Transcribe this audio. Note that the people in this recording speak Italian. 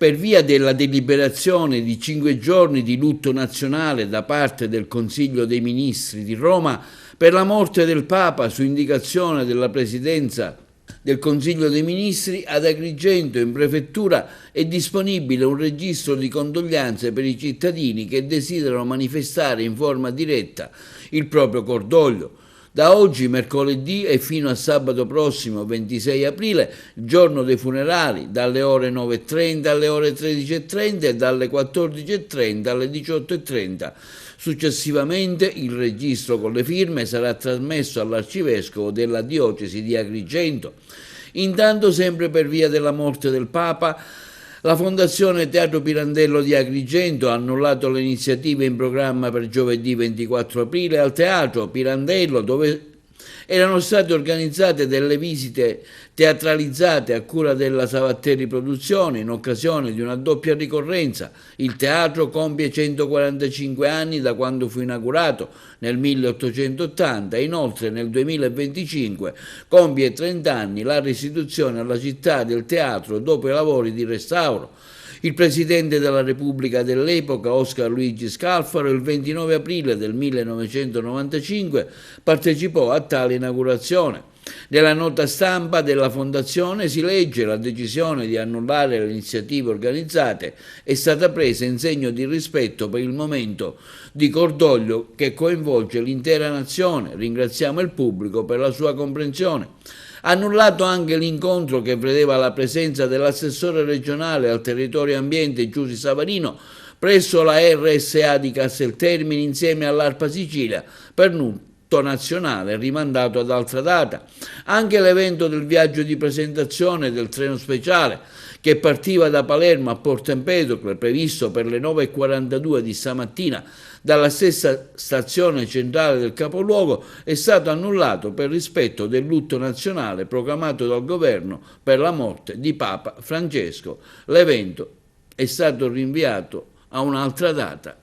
per via della deliberazione di 5 giorni di lutto nazionale da parte del Consiglio dei Ministri di Roma per la morte del Papa su indicazione della Presidenza del Consiglio dei Ministri, ad Agrigento in prefettura è disponibile un registro di condoglianze per i cittadini che desiderano manifestare in forma diretta il proprio cordoglio. Da oggi, mercoledì, e fino a sabato prossimo, 26 aprile, giorno dei funerali, dalle ore 9.30 alle ore 13.30 e dalle 14.30 alle 18.30. Successivamente il registro con le firme sarà trasmesso all'arcivescovo della diocesi di Agrigento. Intanto, sempre per via della morte del Papa, la Fondazione Teatro Pirandello di Agrigento ha annullato le iniziative in programma per giovedì 24 aprile al Teatro Pirandello, dove erano state organizzate delle visite teatralizzate a cura della Savatteri Produzione in occasione di una doppia ricorrenza. Il teatro compie 145 anni da quando fu inaugurato nel 1880 e inoltre nel 2025 compie 30 anni la restituzione alla città del teatro dopo i lavori di restauro. Il Presidente della Repubblica dell'epoca, Oscar Luigi Scalfaro, il 29 aprile del 1995 partecipò a tale inaugurazione. Nella nota stampa della Fondazione si legge: la decisione di annullare le iniziative organizzate è stata presa in segno di rispetto per il momento di cordoglio che coinvolge l'intera nazione. Ringraziamo il pubblico per la sua comprensione. Annullato anche l'incontro che vedeva la presenza dell'assessore regionale al territorio e ambiente Giusy Savarino presso la RSA di Casteltermini insieme all'ARPA Sicilia per lutto nazionale rimandato ad altra data. Anche l'evento del viaggio di presentazione del treno speciale che partiva da Palermo a Porto Empedocle, previsto per le 9.42 di stamattina dalla stessa stazione centrale del capoluogo, è stato annullato per rispetto del lutto nazionale proclamato dal governo per la morte di Papa Francesco. L'evento è stato rinviato a un'altra data